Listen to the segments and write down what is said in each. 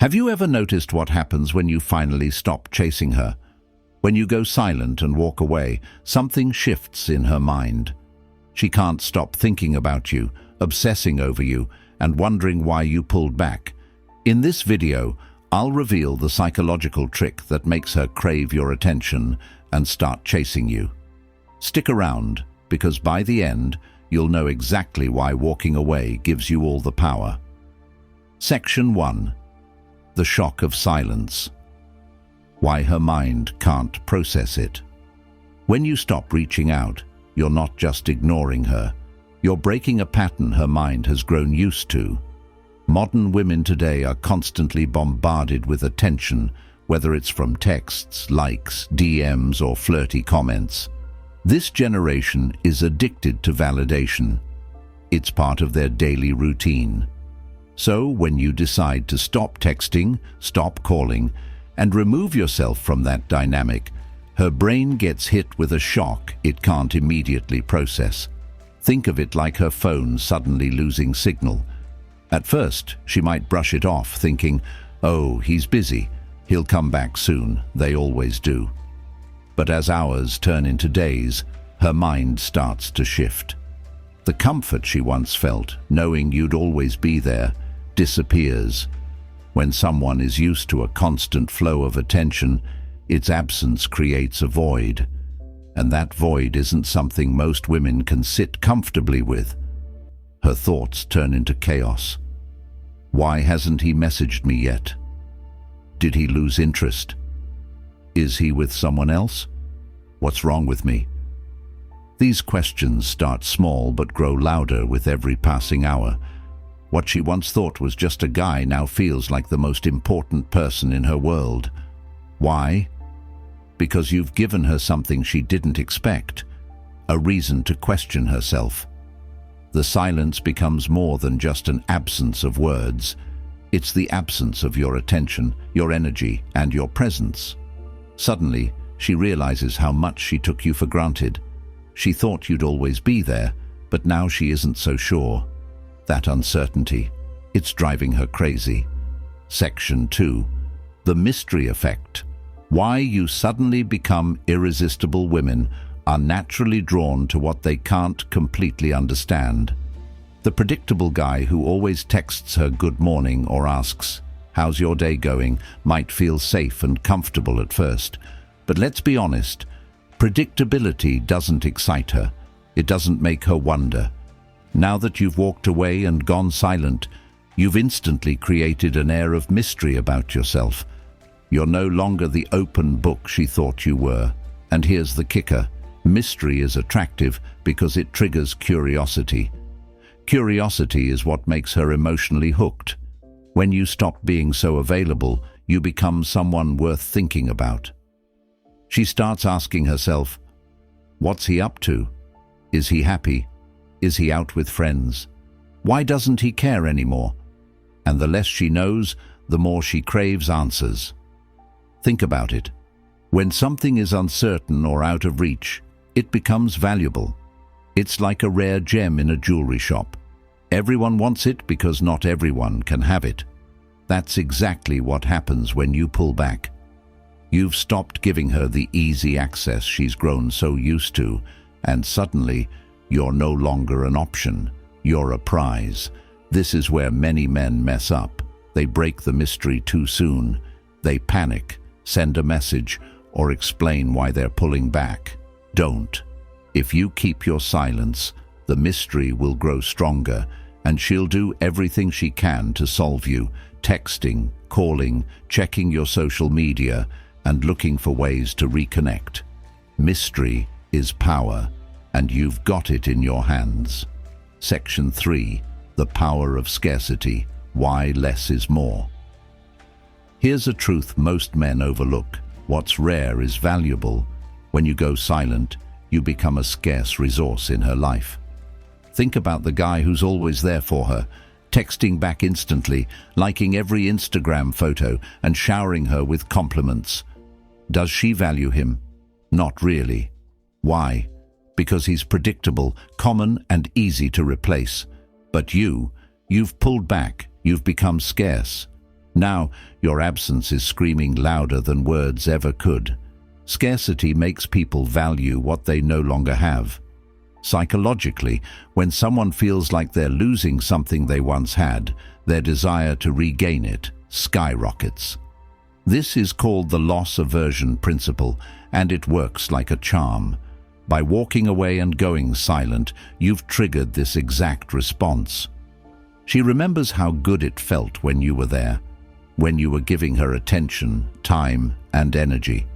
Have you ever noticed what happens when you finally stop chasing her? When you go silent and walk away, something shifts in her mind. She can't stop thinking about you, obsessing over you, and wondering why you pulled back. In this video, I'll reveal the psychological trick that makes her crave your attention and start chasing you. Stick around, because by the end, you'll know exactly why walking away gives you all the power. Section 1. The shock of silence. Why her mind can't process it. When you stop reaching out, you're not just ignoring her. You're breaking a pattern her mind has grown used to. Modern women today are constantly bombarded with attention, whether it's from texts, likes, DMs, or flirty comments. This generation is addicted to validation. It's part of their daily routine. So when you decide to stop texting, stop calling, and remove yourself from that dynamic, her brain gets hit with a shock it can't immediately process. Think of it like her phone suddenly losing signal. At first, she might brush it off, thinking, "Oh, he's busy. He'll come back soon. They always do." But as hours turn into days, her mind starts to shift. The comfort she once felt, knowing you'd always be there, disappears. When someone is used to a constant flow of attention, its absence creates a void. And that void isn't something most women can sit comfortably with. Her thoughts turn into chaos. Why hasn't he messaged me yet? Did he lose interest? Is he with someone else? What's wrong with me? These questions start small but grow louder with every passing hour. What she once thought was just a guy now feels like the most important person in her world. Why? Because you've given her something she didn't expect, a reason to question herself. The silence becomes more than just an absence of words. It's the absence of your attention, your energy, and your presence. Suddenly, she realizes how much she took you for granted. She thought you'd always be there, but now she isn't so sure. That uncertainty, it's driving her crazy. Section 2. The mystery effect. Why you suddenly become irresistible women are naturally drawn to what they can't completely understand. The predictable guy who always texts her good morning or asks, "How's your day going?" might feel safe and comfortable at first. But let's be honest, predictability doesn't excite her. It doesn't make her wonder. Now that you've walked away and gone silent, you've instantly created an air of mystery about yourself. You're no longer the open book she thought you were. And here's the kicker. Mystery is attractive because it triggers curiosity. Curiosity is what makes her emotionally hooked. When you stop being so available, you become someone worth thinking about. She starts asking herself, what's he up to? Is he happy? Is he out with friends? Why doesn't he care anymore? And the less she knows, the more she craves answers. Think about it. When something is uncertain or out of reach, it becomes valuable. It's like a rare gem in a jewelry shop. Everyone wants it because not everyone can have it. That's exactly what happens when you pull back. You've stopped giving her the easy access she's grown so used to, and suddenly, you're no longer an option. You're a prize. This is where many men mess up. They break the mystery too soon. They panic, send a message, or explain why they're pulling back. Don't. If you keep your silence, the mystery will grow stronger, and she'll do everything she can to solve you, texting, calling, checking your social media, and looking for ways to reconnect. Mystery is power, and you've got it in your hands. Section 3. The power of scarcity. Why less is more. Here's a truth most men overlook. What's rare is valuable. When you go silent, you become a scarce resource in her life. Think about the guy who's always there for her, texting back instantly, liking every Instagram photo, and showering her with compliments. Does she value him? Not really. Why? Because he's predictable, common, and easy to replace. But you've pulled back, you've become scarce. Now, your absence is screaming louder than words ever could. Scarcity makes people value what they no longer have. Psychologically, when someone feels like they're losing something they once had, their desire to regain it skyrockets. This is called the loss aversion principle, and it works like a charm. By walking away and going silent, you've triggered this exact response. She remembers how good it felt when you were there, when you were giving her attention, time, and energy.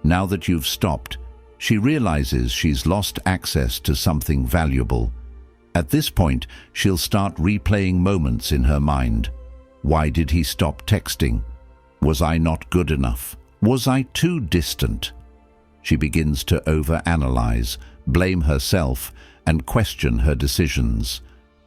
Now that you've stopped, she realizes she's lost access to something valuable. At this point, she'll start replaying moments in her mind. Why did he stop texting? Was I not good enough? Was I too distant? She begins to overanalyze, blame herself, and question her decisions.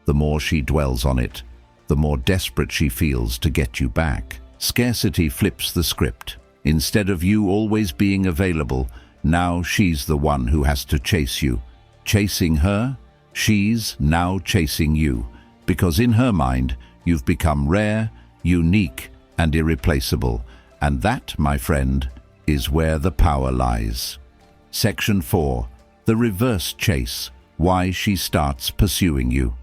The more she dwells on it, the more desperate she feels to get you back. Scarcity flips the script. Instead of you always being available, now she's the one who has to chase you. Chasing her, she's now chasing you, because in her mind, you've become rare, unique, and irreplaceable. And that, my friend, is where the power lies. Section 4. The reverse chase. Why she starts pursuing you.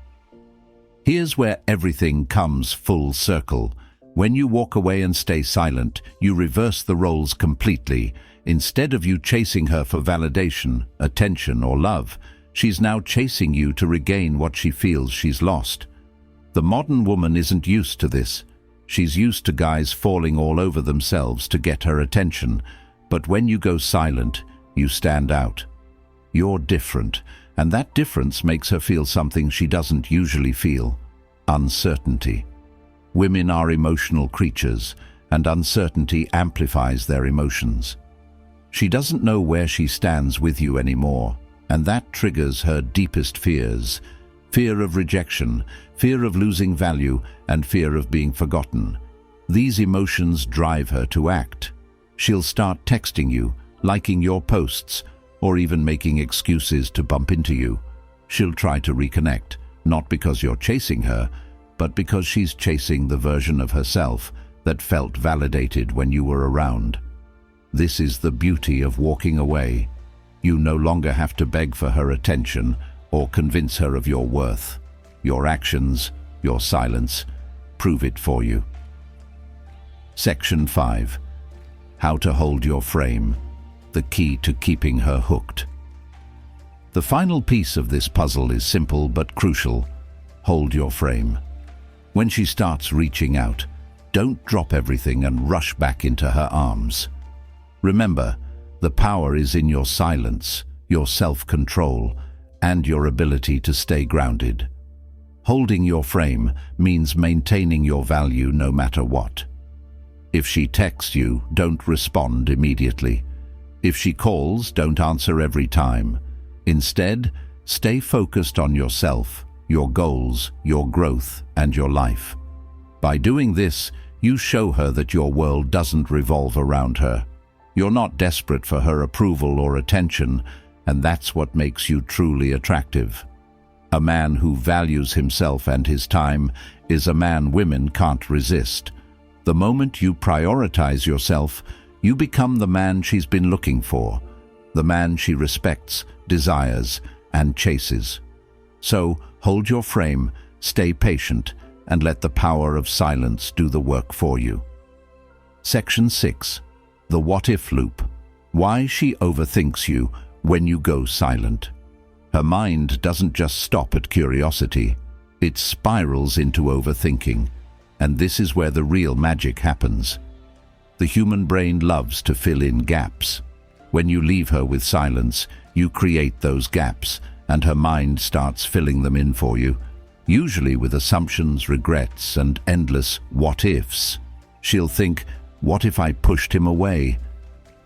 Here's where everything comes full circle. When you walk away and stay silent, you reverse the roles completely. Instead of you chasing her for validation, attention, or love, she's now chasing you to regain what she feels she's lost. The modern woman isn't used to this. She's used to guys falling all over themselves to get her attention. But when you go silent, you stand out. You're different, and that difference makes her feel something she doesn't usually feel: uncertainty. Women are emotional creatures, and uncertainty amplifies their emotions. She doesn't know where she stands with you anymore, and that triggers her deepest fears. Fear of rejection, fear of losing value, and fear of being forgotten. These emotions drive her to act. She'll start texting you, liking your posts, or even making excuses to bump into you. She'll try to reconnect, not because you're chasing her, but because she's chasing the version of herself that felt validated when you were around. This is the beauty of walking away. You no longer have to beg for her attention or convince her of your worth. Your actions, your silence, prove it for you. Section 5. How to hold your frame. The key to keeping her hooked. The final piece of this puzzle is simple but crucial. Hold your frame. When she starts reaching out, don't drop everything and rush back into her arms. Remember, the power is in your silence, your self-control, and your ability to stay grounded. Holding your frame means maintaining your value no matter what. If she texts you, don't respond immediately. If she calls, don't answer every time. Instead, stay focused on yourself, your goals, your growth, and your life. By doing this, you show her that your world doesn't revolve around her. You're not desperate for her approval or attention, and that's what makes you truly attractive. A man who values himself and his time is a man women can't resist. The moment you prioritize yourself, you become the man she's been looking for, the man she respects, desires, and chases. So, hold your frame, stay patient, and let the power of silence do the work for you. Section 6. The what-if loop. Why she overthinks you when you go silent. Her mind doesn't just stop at curiosity. It spirals into overthinking. And this is where the real magic happens. The human brain loves to fill in gaps. When you leave her with silence, you create those gaps, and her mind starts filling them in for you, usually with assumptions, regrets, and endless what-ifs. She'll think, what if I pushed him away?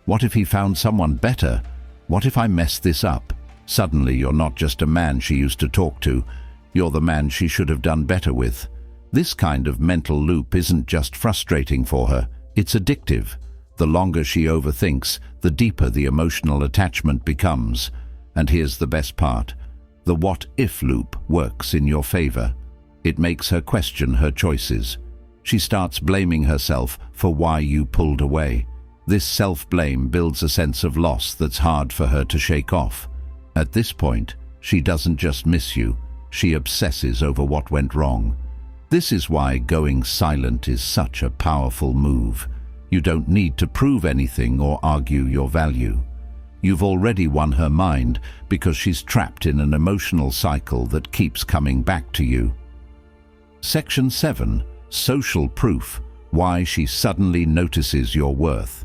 What if he found someone better? What if I messed this up? Suddenly, you're not just a man she used to talk to, you're the man she should have done better with. This kind of mental loop isn't just frustrating for her, it's addictive. The longer she overthinks, the deeper the emotional attachment becomes. And here's the best part. The what-if loop works in your favor. It makes her question her choices. She starts blaming herself for why you pulled away. This self-blame builds a sense of loss that's hard for her to shake off. At this point, she doesn't just miss you, she obsesses over what went wrong. This is why going silent is such a powerful move. You don't need to prove anything or argue your value. You've already won her mind because she's trapped in an emotional cycle that keeps coming back to you. Section 7. Social proof. Why she suddenly notices your worth.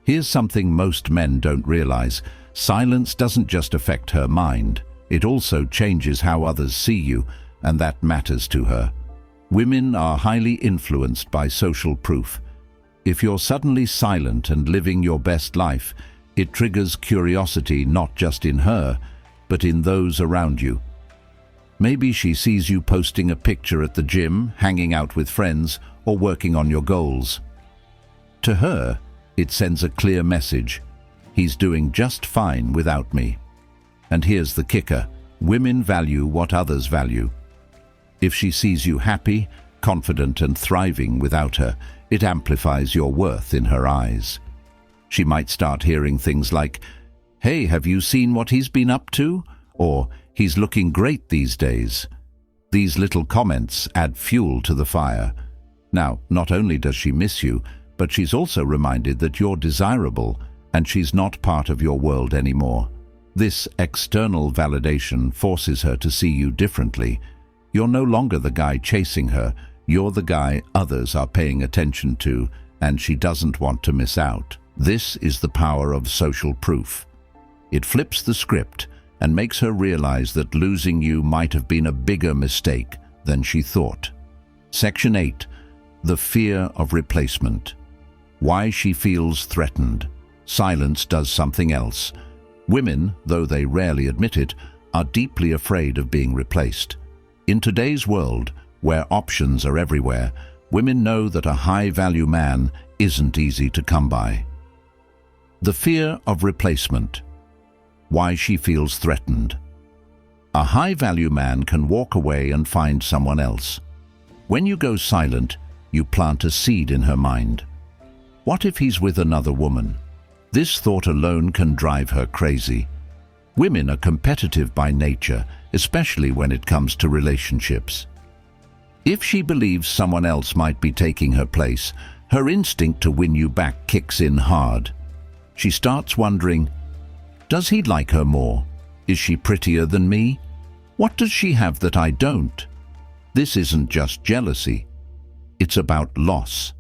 Here's something most men don't realize. Silence doesn't just affect her mind. It also changes how others see you, and that matters to her. Women are highly influenced by social proof. If you're suddenly silent and living your best life, it triggers curiosity not just in her, but in those around you. Maybe she sees you posting a picture at the gym, hanging out with friends, or working on your goals. To her, it sends a clear message. He's doing just fine without me. And here's the kicker. Women value what others value. If she sees you happy, confident, and thriving without her, it amplifies your worth in her eyes. She might start hearing things like, "Hey, have you seen what he's been up to?" Or, "He's looking great these days." These little comments add fuel to the fire. Now, not only does she miss you, but she's also reminded that you're desirable and she's not part of your world anymore. This external validation forces her to see you differently. You're no longer the guy chasing her, you're the guy others are paying attention to, and she doesn't want to miss out. This is the power of social proof. It flips the script and makes her realize that losing you might have been a bigger mistake than she thought. Section 8. The fear of replacement. Why she feels threatened. Silence does something else. Women, though they rarely admit it, are deeply afraid of being replaced. In today's world, where options are everywhere, women know that a high-value man isn't easy to come by. The fear of replacement. Why she feels threatened. A high-value man can walk away and find someone else. When you go silent, you plant a seed in her mind. What if he's with another woman? This thought alone can drive her crazy. Women are competitive by nature, especially when it comes to relationships. If she believes someone else might be taking her place, her instinct to win you back kicks in hard. She starts wondering, does he like her more? Is she prettier than me? What does she have that I don't? This isn't just jealousy. It's about loss.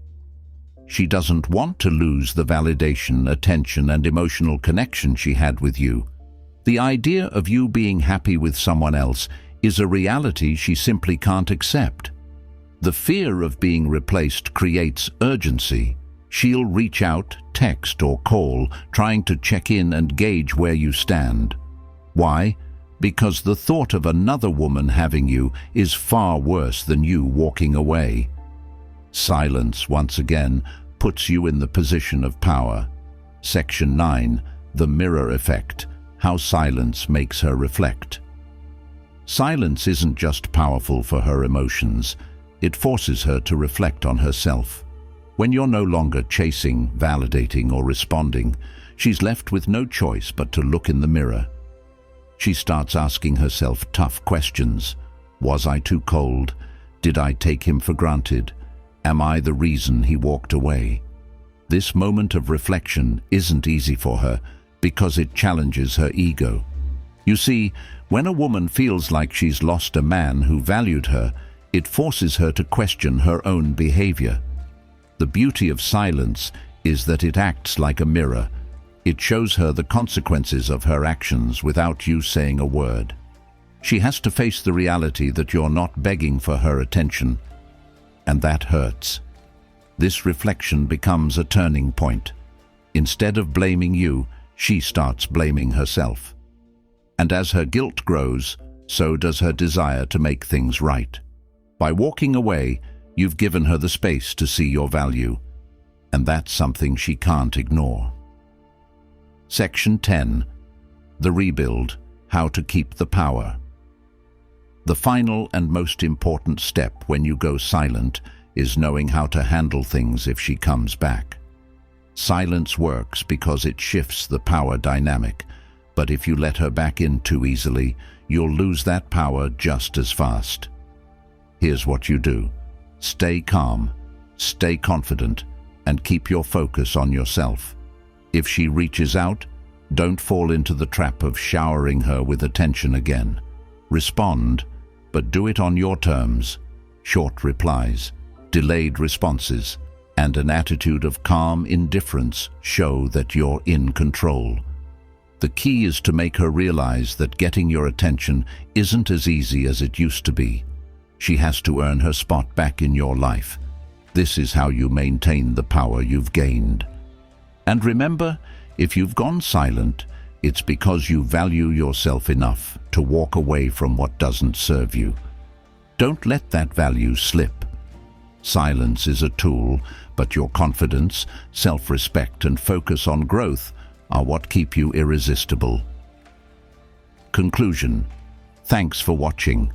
She doesn't want to lose the validation, attention, and emotional connection she had with you. The idea of you being happy with someone else is a reality she simply can't accept. The fear of being replaced creates urgency. She'll reach out, text, or call, trying to check in and gauge where you stand. Why? Because the thought of another woman having you is far worse than you walking away. Silence, once again, puts you in the position of power. Section 9. The mirror effect. How silence makes her reflect. Silence isn't just powerful for her emotions. It forces her to reflect on herself. When you're no longer chasing, validating, or responding, she's left with no choice but to look in the mirror. She starts asking herself tough questions. Was I too cold? Did I take him for granted? Am I the reason he walked away? This moment of reflection isn't easy for her because it challenges her ego. You see, when a woman feels like she's lost a man who valued her, it forces her to question her own behavior. The beauty of silence is that it acts like a mirror. It shows her the consequences of her actions without you saying a word. She has to face the reality that you're not begging for her attention, and that hurts. This reflection becomes a turning point. Instead of blaming you, she starts blaming herself. And as her guilt grows, so does her desire to make things right. By walking away, you've given her the space to see your value, and that's something she can't ignore. Section 10. The rebuild. How to keep the power. The final and most important step when you go silent is knowing how to handle things if she comes back. Silence works because it shifts the power dynamic, but if you let her back in too easily, you'll lose that power just as fast. Here's what you do. Stay calm, stay confident, and keep your focus on yourself. If she reaches out, don't fall into the trap of showering her with attention again. Respond, but do it on your terms. Short replies, delayed responses, and an attitude of calm indifference show that you're in control. The key is to make her realize that getting your attention isn't as easy as it used to be. She has to earn her spot back in your life. This is how you maintain the power you've gained. And remember, if you've gone silent, it's because you value yourself enough to walk away from what doesn't serve you. Don't let that value slip. Silence is a tool, but your confidence, self-respect, and focus on growth are what keep you irresistible. Conclusion. Thanks for watching.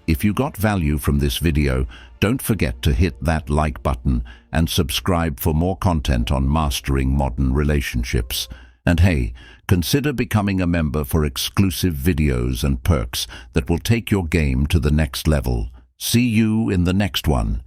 If you got value from this video, don't forget to hit that like button and subscribe for more content on mastering modern relationships. And hey, consider becoming a member for exclusive videos and perks that will take your game to the next level. See you in the next one.